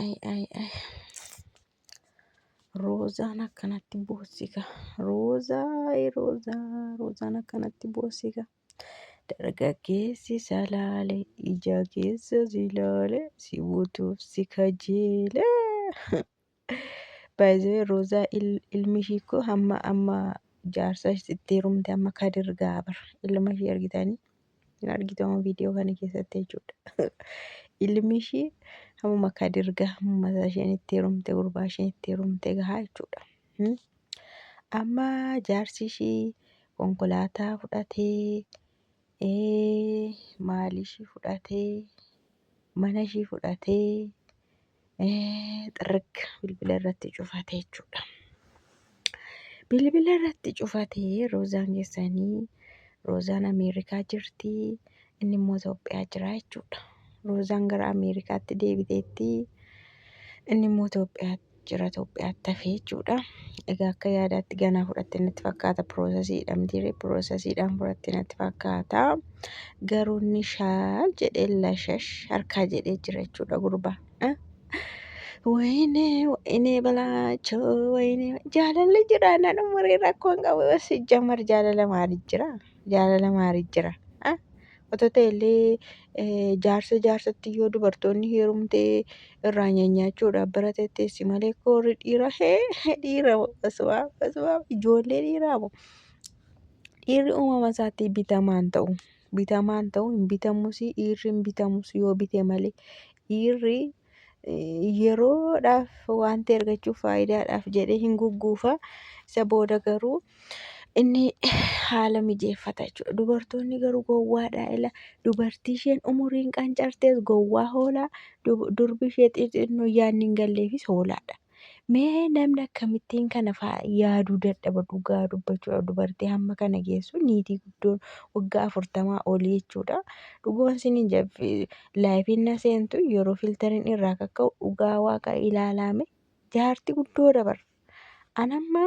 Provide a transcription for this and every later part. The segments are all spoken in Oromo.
ay. Roozaan akkanatti boossika. Roozaan akkanatti boossika. Dargaggeessi salaale ija keessa si ilaale si butuuf si kajeele. By the way, Roozaa ilmi ishii koo amma jaarsa itti heerumte amma Kadir Gaabar ilma ishii argitanii hin argitamu viidiyoo kana keessatti jechuudha. Ilmi ishii hammuma Kadir gaha hammuma isheen itti heerumte gurbaa isheen itti heerumte gahaa jechuudha. Amma jaarsi ishii konkolaataa fudhatee maalii ishii fudhatee mana ishii fudhatee xirrigga bilbila irratti cufate jechuudha. Bilbila irratti cufatee Roozaan geessanii Roozaan Ameerikaa jirti inni immoo Itoophiyaa jira jechuudha. Roozaan gara Ameerikaatti deebiteetti inni immoo Itoophiyaatti hafee jechuudha. Egaa akka yaadaatti ganaa fudhatte natti fakkaata piroosesiidhaan fudhatte natti fakkaata. Garuu inni shaal jedhee lashash harkaa jedhee jira jechuudha gurbaa. Wayinee balaachoo wayinee jaalalli jira nan umurii rakkoo hin qabu sijjamar jaalala maaliif jira. Otoo ta'ellee jaarsatti yoo dubartoonni heerumtee irraa nyaachuudhaaf barateetteessi malee koorri dhiira dhiira ijoollee dhiiraa moo dhiirri uumama isaatti bitamaan ta'u hin bitamus dhiirri hin bitamus yoo bite malee dhiirri yeroodhaaf wanta argachuuf faayidaadhaaf jedhee hin gugguufa isa booda garuu inni haala mijeeffata jechuudha. Dubartoonni garuu gowwaadha ila dubartii isheen umuriin qancartees gowwaa hoolaa durbi ishee xixinnoo yaadni hin galleefis hoolaadha. Mee namni akkamittiin kana yaaduu dadhaba dhugaa dubbachuudha. Dubartii hamma kana geessu niitii guddoon waggaa 40 olii jechuudha. Dhugumaan isiniin jabbi laayifiin na seentu yeroo filtariin irraa kakka'u dhugaa waaqa ilaalame jaartii guddoo dabarra. Anamma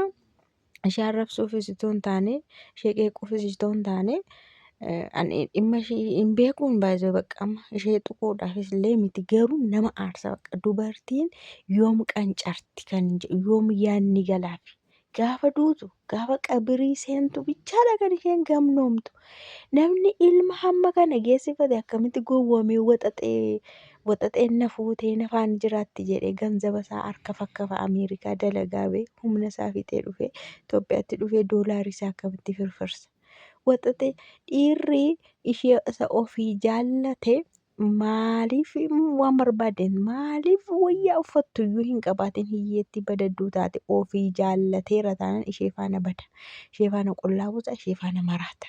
ishee arrabsuufis itoo hin taane ishee qeequufis itoo hin taane dhimma ishee hin beekuun baay'ee baqqama ishee tuquudhaafis illee miti garuu nama aarsa baqa dubartiin yoom qancarti kan yoom yaadni galaafi gaafa duutu gaafa qabirii seentu bichaadha kan isheen gamnoomtu namni ilma hamma kana geessifate akkamitti gowwoomee waxaxee na fuutee na faana jiraatti jedhee ganzaba isaa harka fakkafa Ameerikaa dalagaa bee humna isaa fixee dhufee Itoophiyaatti dhufee doolaarii isaa akkamitti firfirsa. Waxaxee dhiirri ishee isa ofii jaallate maaliif waan barbaadeen maaliif wayyaa uffattu iyyuu hin qabaatin hiyyeetti badadduu taate ofii jaallateera taanaan ishee faana bada ishee faana qullaa buusa ishee faana maraata.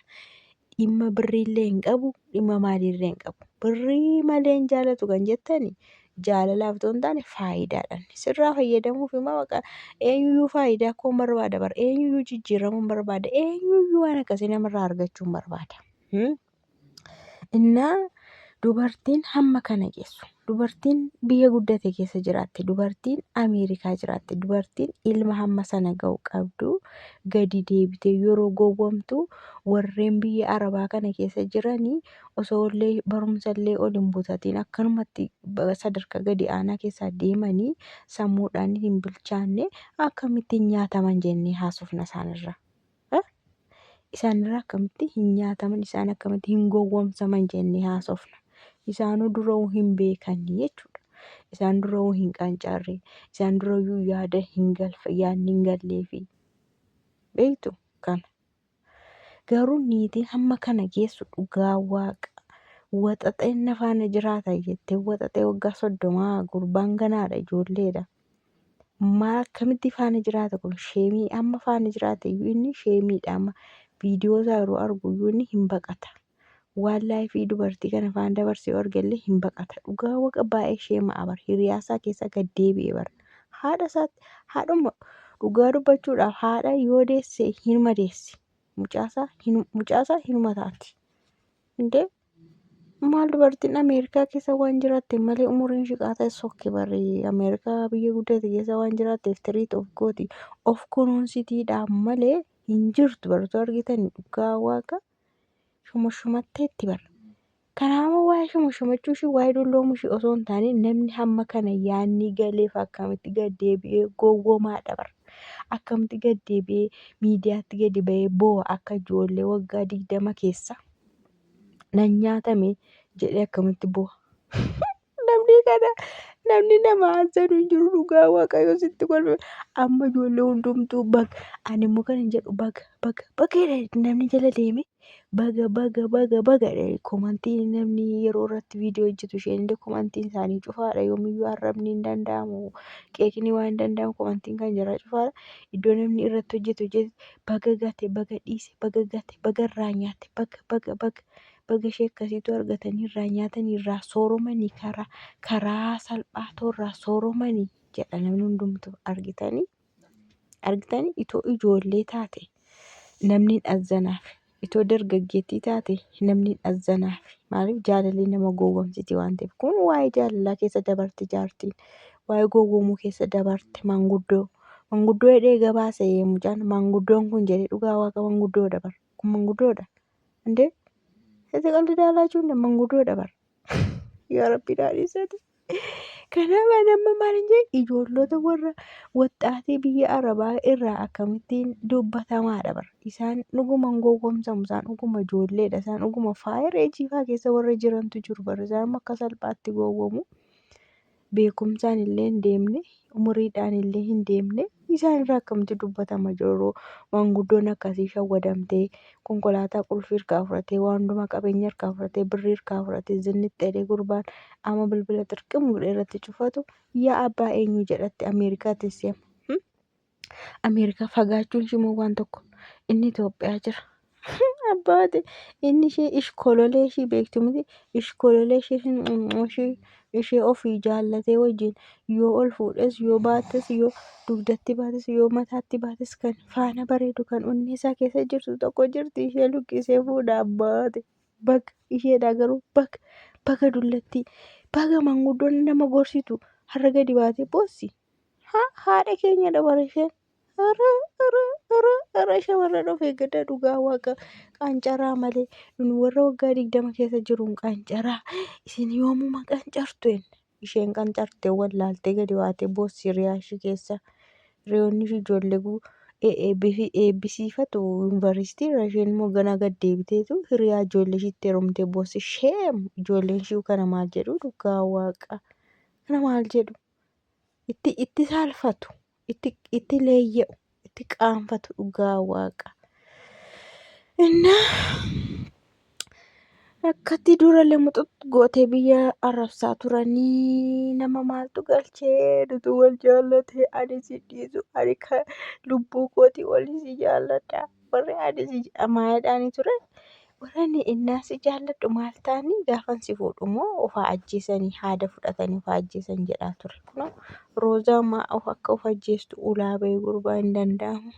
Dhimma birriillee hin qabu dhimma maaliillee hin qabu birrii malee hin jaallatu kan jettani jaalalaaf otoo hin taane faayidaadhaan sirraa fayyadamuuf immoo baqa eenyuyyuu faayidaa koo barbaada bara eenyuyyuu jijjiiramuun barbaada eenyuyyuu waan akkasii namarraa argachuun barbaada. Innaa dubartiin hamma kana geessu dubartiin biyya guddate keessa jiraatti dubartiin Ameerikaa jiraatti dubartiin ilma hamma sana ga'u qabdu gadi deebite yeroo gowwomtu warreen biyya Arabaa kana keessa jiranii osoo illee barumsallee ol hin butatiin akkanumatti sadarkaa gadi aanaa keessaa deemanii sammuudhaan hin bilchaanne akkamittiin nyaataman jennee haasofna isaanirra. Isaanirra akkamitti hin nyaataman isaan akkamitti hin gowwomsaman jennee haasofna. Isaanuu dura hin beekanii jechuudha. Isaan dura hin qancaarre isaan dura yaada yaadni hin galleefi beektu kana. Garuu niitiin hamma kana geessu dhugaa waaqa waxaxeen na faana jiraata jettee waxaxee waggaa 30 gurbaan ganaadha ijoolleedha. Maal akkamitti faana jiraata kun sheemii amma faana jiraata iyyuu inni sheemiidha amma viidiyoo isaa yeroo argu iyyuu inni hin baqata. Waan laayifii dubartii kana faana dabarsee argallee hin baqata. Dhugaa waaqa baay'ee sheema abar hiriyaasaa keessa gad deebi'ee bara. Haadha isaatti haadhuma dhugaa dubbachuudhaaf haadha yoo deesse hin madeessi. Mucaasaa hinuma taati. Indee maal dubartiin Ameerikaa keessa waan jiraatte malee umuriin shiqaa ta'e sokke barree Ameerikaa biyya guddate keessa waan jiraatteef tiriit of gooti of kunuunsitiidhaan malee hin jirtu baratu argitanii dhugaa waaqa shumatteetti bara. Kanaafuu waa'ee shumashumachuu ishee waa'ee dulloomuu ishee osoo hin taane namni hamma kana yaadni galeef akkamitti gad deebi'ee gowwoomaadha bara. Akkamitti gad deebi'ee miidiyaatti gadi ba'ee boo'a akka ijoollee waggaa 20 keessa nan nyaatame jedhee akkamitti boo'a. Namni kana namni nama haasa'u hin jiru dhugaa waaqayyoo sitti kolfe amma ijoollee hundumtuu baga ani immoo kan hin jedhu baga namni jala deeme baga komantii namni yeroo irratti viidiyoo hojjetu isheen illee komantiin isaanii cufaadha yoomiyyuu arrabni hin danda'amu qeeqni waan hin danda'amu komantiin kan jira cufaadha iddoo namni irratti hojjetu baga gate baga dhiise baga irraa nyaate baga ishee akkasiitu argatanii irraa nyaatanii irraa sooromanii karaa salphaatoo irraa sooromanii jedha namni hundumtuu argitanii itoo ijoollee taate namni azanaaf itoo dargaggeettii taate namni azanaaf maaliif jaalalli nama gowwoomsiti waan ta'eef kun waa'ee jaalalaa keessa dabarte jaartiin waa'ee gowwoomuu keessa dabarte manguddoo hidhee gabaasa mucaan manguddoon kun jedhee dhugaa waaqa manguddoodha bara kun manguddoodha indee Ati qalbii daalachuun manguddoodha bara. Yaa Rabbi daadhiisati. Kanaaf nama maal hin jedhe ijoollota warra waxxaatii biyya Arabaa irraa akkamittiin dubbatamaadha bara. Isaan dhugumaan gowwoomsamu isaan dhuguma ijoolleedha isaan dhuguma faaya reejifaa keessa warra jirantu jiru bara isaan akka salphaatti gowwoomu. Beekumsaan illee hin deemne umuriidhaan illee hin deemne isaan irraa akkamitti dubbatama jiru manguddoon akkasii shawwadamtee konkolaataa qulfii harkaa fudhatee waan hundumaa qabeenya harkaa fudhatee birrii harkaa fudhatee zinnitti jedhee gurbaan amma bilbila xirqimu godhee irratti cufatu yaa abbaa eenyu jedhatti Ameerikaa teessee Ameerikaa fagaachuun shimoo waan tokko inni Itoophiyaa jira. Abbaate inni ishee ishkololee ishee beektu miti ishkololee ishee ofii jaallatee wajjin yoo ol fuudhes yoo baates yoo dugdatti baates yoo mataatti baates kan faana bareedu kan onnee isaa keessa jirtu tokko jirti ishee luqqisee fuudha abbaate baga isheedhaa garuu baga dullattii baga manguddoon nama gorsitu har'a gadi baatee boossi haadha keenya dabara isheen. Ara shamarran of eeggata dhugaa waaqa qancaraa malee nuni warra waggaa 20 keessa jiruun qancaraa isin yoomuma qancartu isheen qancarte wallaaltee gadi baatee boossi riyaa ishee keessa riyoonni ishee ijoollee eebbisiifatu yuunivarsiitii irraa isheen immoo ganaa gad deebiteetu hiriyaa ijoollee isheetti heerumtee boossi sheem ijoolleen ishee kana maal jedhu dhugaa waaqa kana maal jedhu itti saalfatu. Itti leeyya'u itti qaanfatu dhugaa waaqa. Innaa akkatti durallee muxuxu gootee biyya arrabsaa turanii nama maaltu galchee nutu wal jaallatee ani si dhiisu ani kan lubbuu kootii olii si jaalladha warri ani si maayidhaanii ture. Warreen innaa si jaalladhu maal ta'anii gaafan si fuudhu moo ofaa ajjeesanii haada fudhatanii ofaa ajjeesan jedhaa ture. Kunoo roozaa akka of ajjeestu ulaa bahee gurbaa hin danda'amu.